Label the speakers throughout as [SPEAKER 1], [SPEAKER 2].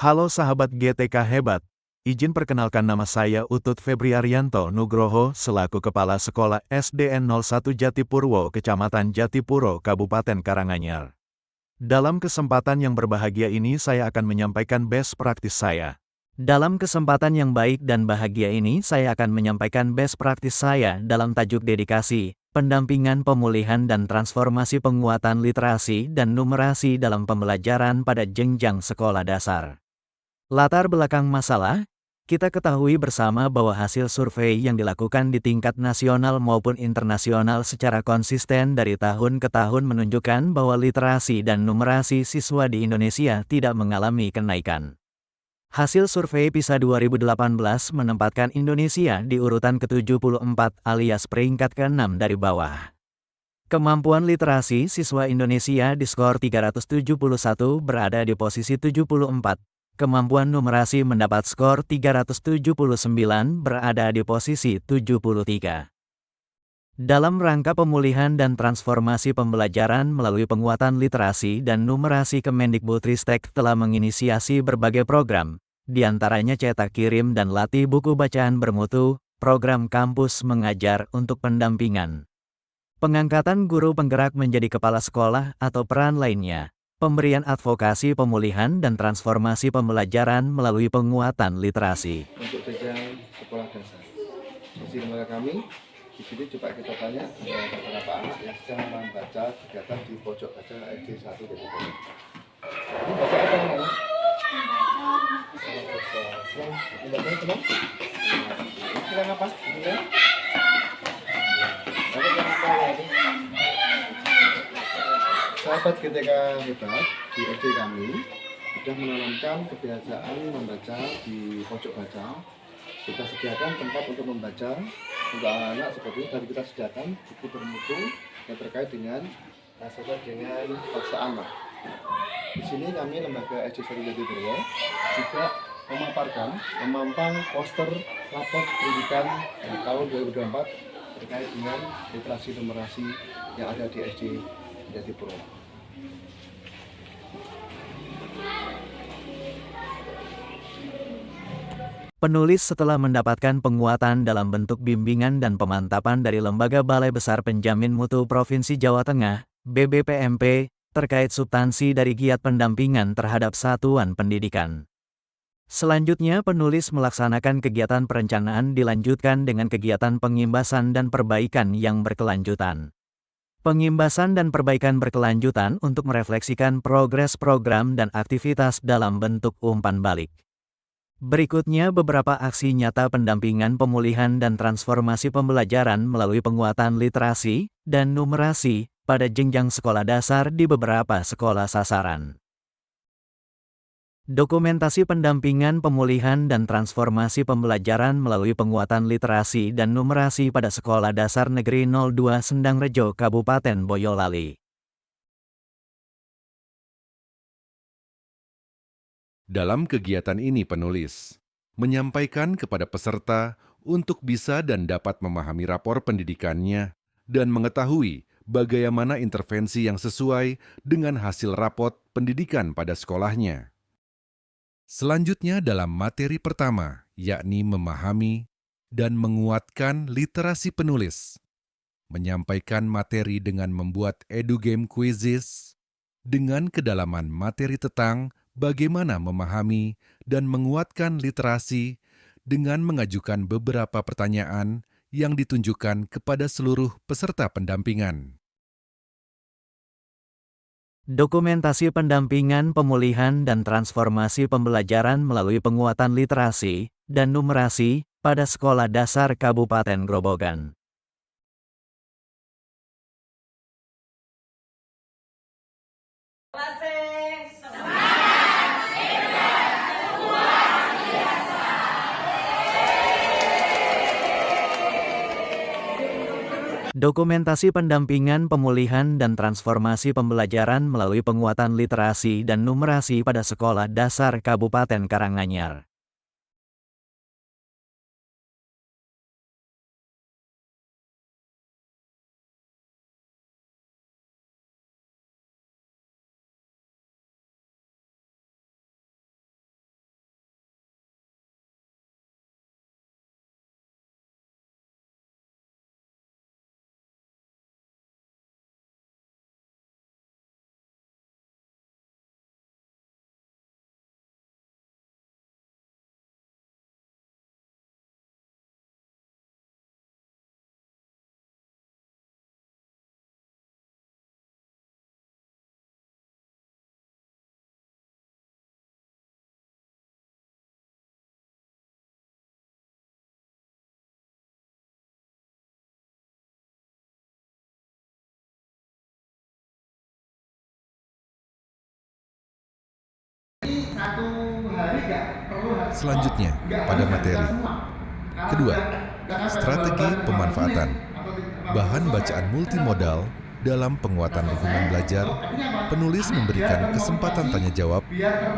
[SPEAKER 1] Halo sahabat GTK Hebat, izin perkenalkan nama saya Utut Febriaryanto Nugroho selaku Kepala Sekolah SDN 01 Jatipurwo, Kecamatan Jatipuro, Kabupaten Karanganyar. Dalam kesempatan yang berbahagia ini saya akan menyampaikan best practice saya. Dalam kesempatan yang baik dan bahagia ini saya akan menyampaikan best practice saya dalam tajuk dedikasi, pendampingan pemulihan dan transformasi penguatan literasi dan numerasi dalam pembelajaran pada jenjang sekolah dasar. Latar belakang masalah, kita ketahui bersama bahwa hasil survei yang dilakukan di tingkat nasional maupun internasional secara konsisten dari tahun ke tahun menunjukkan bahwa literasi dan numerasi siswa di Indonesia tidak mengalami kenaikan. Hasil survei PISA 2018 menempatkan Indonesia di urutan ke-74 alias peringkat ke-6 dari bawah. Kemampuan literasi siswa Indonesia di skor 371 berada di posisi 74. Kemampuan numerasi mendapat skor 379 berada di posisi 73. Dalam rangka pemulihan dan transformasi pembelajaran melalui penguatan literasi dan numerasi, Kemendikbudristek telah menginisiasi berbagai program, diantaranya cetak kirim dan latih buku bacaan bermutu, program kampus mengajar untuk pendampingan, pengangkatan guru penggerak menjadi kepala sekolah atau peran lainnya, pemberian advokasi pemulihan dan transformasi pembelajaran melalui penguatan literasi.
[SPEAKER 2] Untuk jenjang sekolah dasar, di lembaga kami, di sini coba kita tanya beberapa anak yang sedang membaca kegiatan di pojok baca SD 1 dari Bogor. Ini baca apa namanya? Membacanya senang? Senang apa? Senang? Sahabat GTK Hebat di SD kami sudah menanamkan kebiasaan membaca di pojok baca. Kita sediakan tempat untuk membaca untuk anak-anak seperti itu, dan kita sediakan buku bermutu yang terkait dengan sesuai dengan paksaan. Di sini kami lembaga SD 1 Jatipurwo juga memampang poster rapor pendidikan tahun 2024 terkait dengan literasi numerasi yang ada di SD Jatipurwo.
[SPEAKER 1] Penulis setelah mendapatkan penguatan dalam bentuk bimbingan dan pemantapan dari Lembaga Balai Besar Penjamin Mutu Provinsi Jawa Tengah, BBPMP, terkait substansi dari giat pendampingan terhadap satuan pendidikan. Selanjutnya penulis melaksanakan kegiatan perencanaan dilanjutkan dengan kegiatan pengimbasan dan perbaikan yang berkelanjutan. Pengimbasan dan perbaikan berkelanjutan untuk merefleksikan progres program dan aktivitas dalam bentuk umpan balik. Berikutnya beberapa aksi nyata pendampingan pemulihan dan transformasi pembelajaran melalui penguatan literasi dan numerasi pada jenjang sekolah dasar di beberapa sekolah sasaran. Dokumentasi pendampingan pemulihan dan transformasi pembelajaran melalui penguatan literasi dan numerasi pada Sekolah Dasar Negeri 02 Sendangrejo, Kabupaten Boyolali.
[SPEAKER 3] Dalam kegiatan ini penulis menyampaikan kepada peserta untuk bisa dan dapat memahami rapor pendidikannya dan mengetahui bagaimana intervensi yang sesuai dengan hasil rapot pendidikan pada sekolahnya. Selanjutnya dalam materi pertama, yakni memahami dan menguatkan literasi penulis, menyampaikan materi dengan membuat edugame quizzes dengan kedalaman materi tentang bagaimana memahami dan menguatkan literasi dengan mengajukan beberapa pertanyaan yang ditunjukkan kepada seluruh peserta pendampingan.
[SPEAKER 1] Dokumentasi pendampingan pemulihan dan transformasi pembelajaran melalui penguatan literasi dan numerasi pada Sekolah Dasar Kabupaten Grobogan. Dokumentasi pendampingan pemulihan dan transformasi pembelajaran melalui penguatan literasi dan numerasi pada Sekolah Dasar Kabupaten Karanganyar.
[SPEAKER 2] satu hari nggak perlu.
[SPEAKER 3] Selanjutnya, pada materi. Kedua, strategi pemanfaatan. Bahan bacaan multimodal dalam penguatan lingkungan belajar, penulis memberikan kesempatan tanya jawab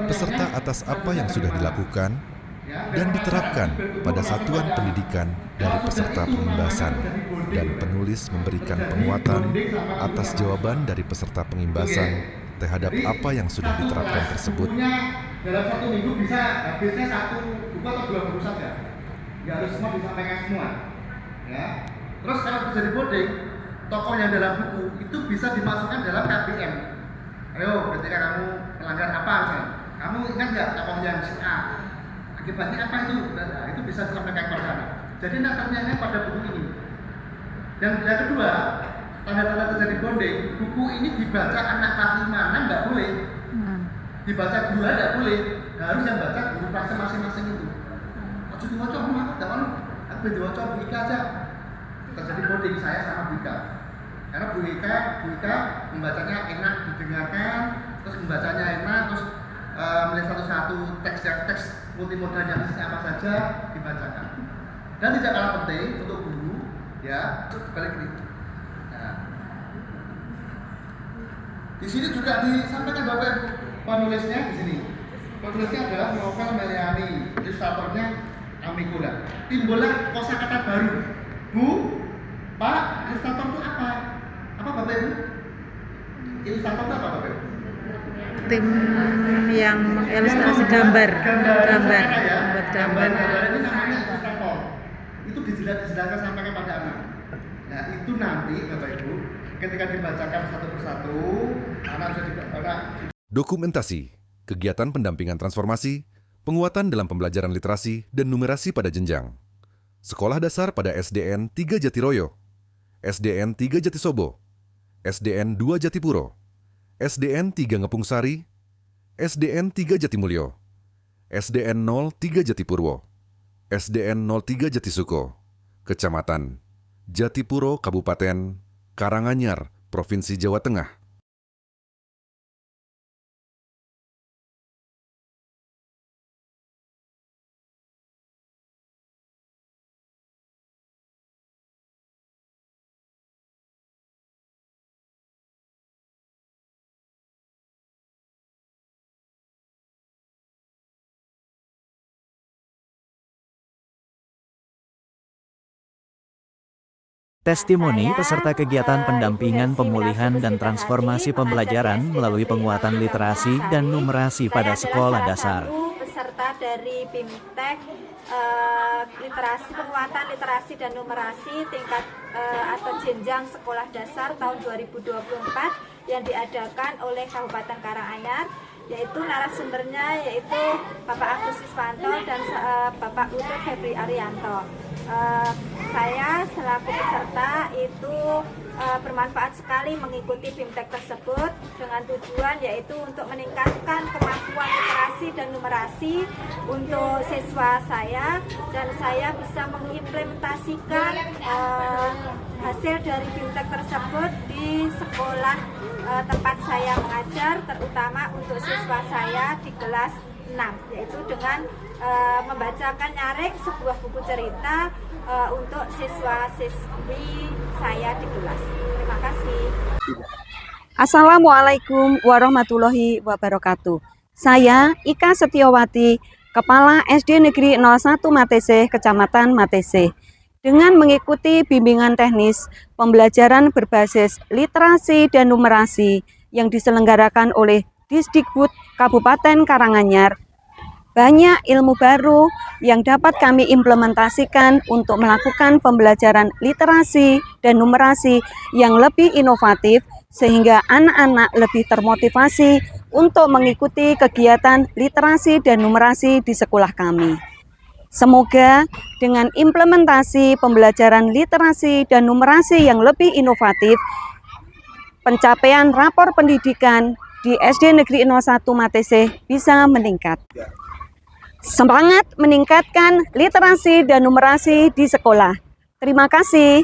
[SPEAKER 3] peserta atas apa yang sudah dilakukan dan diterapkan pada satuan pendidikan dari peserta pengimbasan, dan penulis memberikan penguatan atas jawaban dari peserta pengimbasan terhadap apa yang sudah diterapkan tersebut.
[SPEAKER 2] Dalam 1 minggu bisa habisnya 1 buku atau 2 buku saja, nggak harus semua disampaikan semua, ya. Terus kalau terjadi bonding, tokoh yang dalam buku itu bisa dimasukkan dalam KBM. Ayo, ketika kamu melanggar apa misalnya, kamu ingat nggak tokoh yang si A? Akibatnya apa itu? Nah, itu bisa disampaikan kepada anak. Jadi ternyata pada buku ini. Yang kedua, tanda-tanda terjadi bonding, buku ini dibaca anak kelas 5 nggak boleh. Dibaca dua nggak boleh. Harus yang baca guru kelas masing-masing itu. Ojo diwaca apa? Enggak mau. Aku diwaca Bu Ika aja. Terjadi bonding saya sama Bu Ika. Karena Bu Ika membacanya enak didengarkan, terus membacanya enak, terus melihat satu-satu teks multimodal yang apa saja dibacakan. Dan tidak kalah penting untuk guru, ya, balik ini. Nah, di sini juga disampaikan Bapak Ibu, penulisnya di sini. Penulisnya adalah Novel Meliani, ilustratornya Amigula. Timbullah kosakata baru. Bu, Pak, ilustrator itu apa? Apa Bapak Ibu? Ilustrator itu apa Bapak Ibu?
[SPEAKER 4] Tim yang ilustrasi gambar
[SPEAKER 2] ini namanya ilustrator. Itu dijelaskan sampai kepada anak. Nah, itu nanti Bapak Ibu ketika dibacakan satu persatu, anak bisa dibaca.
[SPEAKER 3] Dokumentasi, kegiatan pendampingan transformasi, penguatan dalam pembelajaran literasi dan numerasi pada jenjang. Sekolah dasar pada SDN 3 Jatiroyo, SDN 3 Jatisobo, SDN 2 Jatipuro, SDN 3 Ngepung Sari, SDN 3 Jatimulyo, SDN 03 Jatipurwo, SDN 03 Jatisuko, Kecamatan Jatipuro, Kabupaten Karanganyar, Provinsi Jawa Tengah.
[SPEAKER 1] Testimoni peserta kegiatan pendampingan pemulihan dan transformasi pembelajaran melalui penguatan literasi dan numerasi pada sekolah dasar.
[SPEAKER 5] Peserta dari BIMTEK penguatan literasi dan numerasi tingkat atau jenjang sekolah dasar tahun 2024 yang diadakan oleh Kabupaten Karanganyar, yaitu narasumbernya yaitu Bapak Agus Iswanto dan Bapak Utut Febri Arianto. Saya selaku peserta itu bermanfaat sekali mengikuti BIMTEK tersebut dengan tujuan yaitu untuk meningkatkan kemampuan literasi dan numerasi untuk siswa saya, dan saya bisa mengimplementasikan hasil dari BIMTEK tersebut di sekolah tempat saya mengajar, terutama untuk siswa saya di kelas 6, yaitu dengan membacakan nyaring sebuah buku cerita untuk siswa-siswi saya di kelas. Terima kasih.
[SPEAKER 6] Assalamualaikum warahmatullahi wabarakatuh. Saya Ika Setiawati, Kepala SD Negeri 01 Matese, Kecamatan Matese. Dengan mengikuti bimbingan teknis pembelajaran berbasis literasi dan numerasi yang diselenggarakan oleh Disdikbud Kabupaten Karanganyar, banyak ilmu baru yang dapat kami implementasikan untuk melakukan pembelajaran literasi dan numerasi yang lebih inovatif, sehingga anak-anak lebih termotivasi untuk mengikuti kegiatan literasi dan numerasi di sekolah kami. Semoga dengan implementasi pembelajaran literasi dan numerasi yang lebih inovatif, pencapaian rapor pendidikan di SD Negeri 01 Matese bisa meningkat. Semangat meningkatkan literasi dan numerasi di sekolah. Terima kasih.